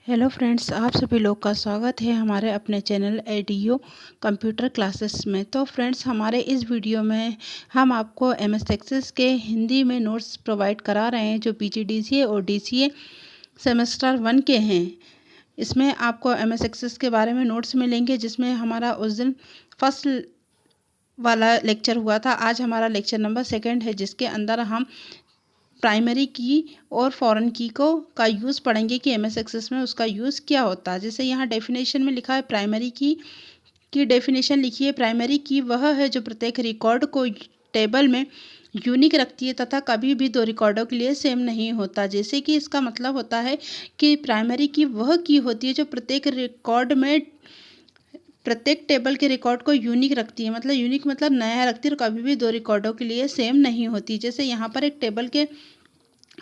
Hello friends, आप सभी लोग का स्वागत है हमारे अपने चैनल एडीओ कंप्यूटर क्लासेस में। तो फ्रेंड्स, हमारे इस वीडियो में हम आपको एमएस एक्सेस के हिंदी में नोट्स प्रोवाइड करा रहे हैं जो पीजीडीसीए और डीसीए सेमेस्टर 1 के हैं। इसमें आपको एमएस एक्सेस के बारे में नोट्स मिलेंगे, जिसमें हमारा उस दिन फर्स्ट वाला लेक्चर हुआ था। आज हमारा लेक्चर नंबर 2 है, जिसके अंदर हम प्राइमरी की और फॉरेन की का यूज़ पढ़ेंगे कि एमएस एक्सेस में उसका यूज़ क्या होता है। जैसे यहाँ डेफिनेशन में लिखा है, प्राइमरी की डेफिनेशन लिखी है। प्राइमरी की वह है जो प्रत्येक रिकॉर्ड को टेबल में यूनिक रखती है तथा कभी भी दो रिकॉर्डों के लिए सेम नहीं होता। जैसे कि इसका मतलब होता है कि प्राइमरी की वह की होती है जो प्रत्येक रिकॉर्ड में प्रत्येक टेबल के रिकॉर्ड को यूनिक रखती है। मतलब यूनिक मतलब नया रखती है और कभी भी दो रिकॉर्डों के लिए सेम नहीं होती। जैसे यहाँ पर एक टेबल के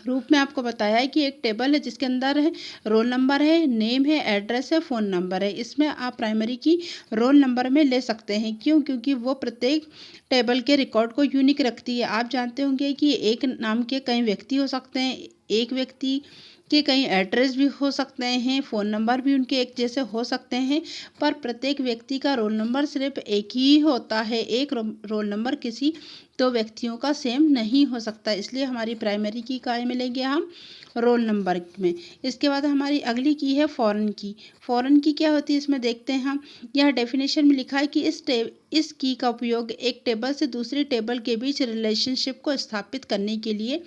रूप में आपको बताया है कि एक टेबल है जिसके अंदर है रोल नंबर है, नेम है, एड्रेस है, फ़ोन नंबर है। इसमें आप प्राइमरी की रोल नंबर में ले सकते हैं। क्यों? क्योंकि वो प्रत्येक टेबल के रिकॉर्ड को यूनिक रखती है। आप जानते होंगे कि एक नाम के कई व्यक्ति हो सकते हैं, एक व्यक्ति के कई एड्रेस भी हो सकते हैं, फ़ोन नंबर भी उनके एक जैसे हो सकते हैं, पर प्रत्येक व्यक्ति का रोल नंबर सिर्फ एक ही होता है। एक रोल नंबर किसी दो व्यक्तियों का सेम नहीं हो सकता। इसलिए हमारी प्राइमरी की काय में लेंगे हम रोल नंबर में। इसके बाद हमारी अगली की है फॉरेन की। फॉरेन की क्या होती है इसमें देखते हैं हम। यह डेफिनेशन में लिखा है कि इस की का उपयोग एक टेबल से दूसरी टेबल के बीच रिलेशनशिप को स्थापित करने के लिए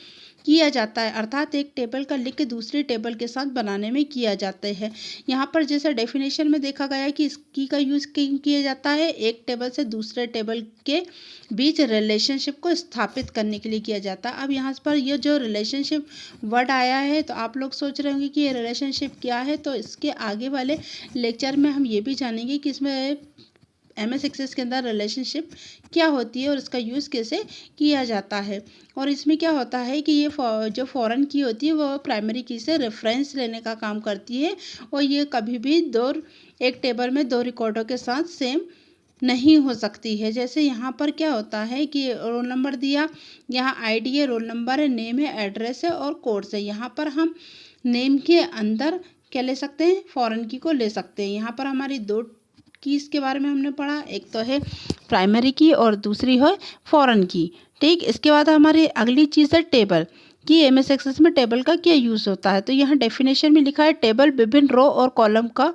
किया जाता है। अर्थात एक टेबल का लिंक दूसरी टेबल के साथ बनाने में किया जाता है। यहाँ पर जैसे डेफिनेशन में देखा गया है कि इस की का यूज़ किया जाता है एक टेबल से दूसरे टेबल के बीच रिलेशनशिप को स्थापित करने के लिए किया जाता है। अब यहाँ पर ये जो रिलेशनशिप वर्ड आया है, तो आप लोग सोच रहे होंगे कि ये रिलेशनशिप क्या है। तो इसके आगे वाले लेक्चर में हम ये भी जानेंगे कि इसमें एमएस एक्सेस के अंदर रिलेशनशिप क्या होती है और इसका यूज़ कैसे किया जाता है। और इसमें क्या होता है कि ये जो फॉरेन की होती है वो प्राइमरी की से रेफरेंस लेने का काम करती है, और ये कभी भी एक टेबल में दो रिकॉर्डों के साथ सेम नहीं हो सकती है। जैसे यहाँ पर क्या होता है कि रोल नंबर दिया, यहाँ आईडी है, रोल नंबर है, नेम है, एड्रेस है और कोड्स है। यहाँ पर हम नेम के अंदर क्या ले सकते हैं, फॉरेन की को ले सकते हैं। यहाँ पर हमारी दो कीज़ के बारे में हमने पढ़ा, एक तो है प्राइमरी की और दूसरी है फॉरेन की। ठीक, इसके बाद हमारी अगली चीज़ है टेबल कि एमएस एक्सेस में टेबल का क्या यूज़ होता है। तो यहाँ डेफिनेशन में लिखा है, टेबल विभिन्न रो और कॉलम का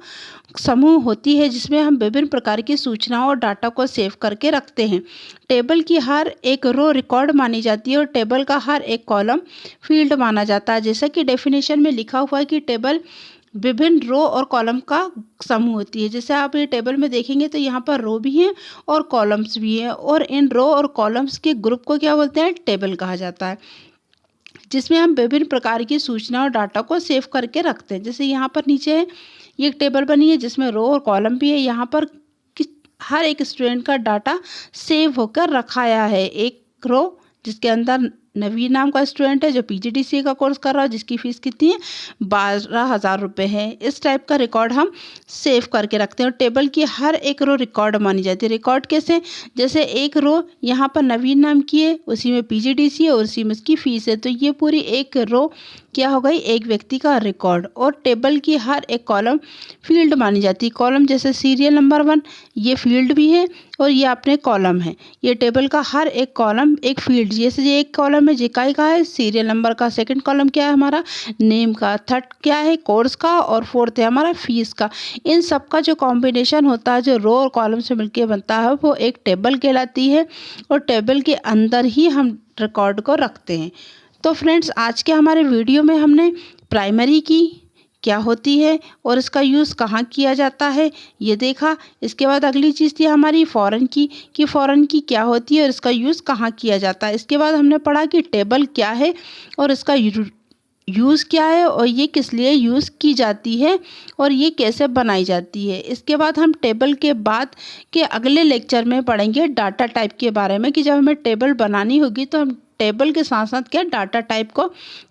समूह होती है जिसमें हम विभिन्न प्रकार की सूचनाओं और डाटा को सेव करके रखते हैं। टेबल की हर एक रो रिकॉर्ड मानी जाती है और टेबल का हर एक कॉलम फील्ड माना जाता है। जैसा कि डेफिनेशन में लिखा हुआ है कि टेबल विभिन्न रो और कॉलम का समूह होती है। जैसे आप ये टेबल में देखेंगे तो यहाँ पर रो भी हैं और कॉलम्स भी हैं, और इन रो और कॉलम्स के ग्रुप को क्या बोलते हैं, टेबल कहा जाता है, जिसमें हम विभिन्न प्रकार की सूचना और डाटा को सेव करके रखते हैं। जैसे यहाँ पर नीचे है, ये एक टेबल बनी है जिसमें रो और कॉलम भी है। यहाँ पर हर एक स्टूडेंट का डाटा सेव होकर रखाया है। एक रो जिसके अंदर नवीन नाम का स्टूडेंट है जो पीजीडीसीए का कोर्स कर रहा है, जिसकी फ़ीस कितनी है, 12,000 रुपये है। इस टाइप का रिकॉर्ड हम सेव करके रखते हैं। और टेबल की हर एक रो रिकॉर्ड मानी जाती है। रिकॉर्ड कैसे, जैसे एक रो यहाँ पर नवीन नाम की है, उसी में पीजीडीसीए और उसी में उसकी फ़ीस है, तो ये पूरी एक रो क्या हो गई, एक व्यक्ति का रिकॉर्ड। और टेबल की हर एक कॉलम फील्ड मानी जाती है। कॉलम जैसे सीरियल नंबर 1 ये फील्ड भी है और ये अपने कॉलम है। ये टेबल का हर एक कॉलम एक फील्ड, जैसे ये एक कॉलम है जेकाई का है, सीरियल नंबर का, सेकंड कॉलम क्या है हमारा, नेम का, थर्ड क्या है, कोर्स का, और फोर्थ है हमारा फीस का। इन सब का जो कॉम्बिनेशन होता है, जो रो और कॉलम से मिलकर बनता है, वो एक टेबल कहलाती है। और टेबल के अंदर ही हम रिकॉर्ड को रखते हैं। तो फ्रेंड्स, आज के हमारे वीडियो में हमने प्राइमरी की क्या होती है और इसका यूज़ कहाँ किया जाता है ये देखा। इसके बाद अगली चीज़ थी हमारी फॉरेन की कि फॉरेन की क्या होती है और इसका यूज़ कहाँ किया जाता है। इसके बाद हमने पढ़ा कि टेबल क्या है और इसका यूज़ क्या है और ये किस लिए यूज़ की जाती है और ये कैसे बनाई जाती है। इसके बाद हम टेबल के बाद के अगले लेक्चर में पढ़ेंगे डाटा टाइप के बारे में कि जब हमें टेबल बनानी होगी तो हम टेबल के साथ साथ क्या डाटा टाइप को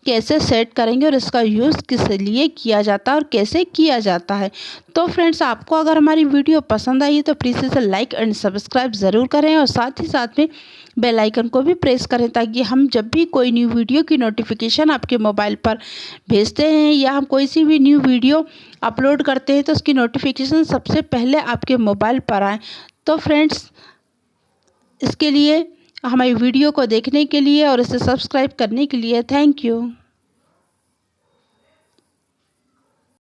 कैसे सेट करेंगे और इसका यूज़ किस लिए किया जाता है और कैसे किया जाता है। तो फ्रेंड्स, आपको अगर हमारी वीडियो पसंद आई है तो प्लीज़ इसे लाइक एंड सब्सक्राइब ज़रूर करें और साथ ही साथ में बेल आइकन को भी प्रेस करें, ताकि हम जब भी कोई न्यू वीडियो की नोटिफिकेशन आपके मोबाइल पर भेजते हैं या हम कोई सी भी न्यू वीडियो अपलोड करते हैं तो उसकी नोटिफिकेशन सबसे पहले आपके मोबाइल पर आए। तो फ्रेंड्स, इसके लिए हमारी वीडियो को देखने के लिए और इसे सब्सक्राइब करने के लिए थैंक यू।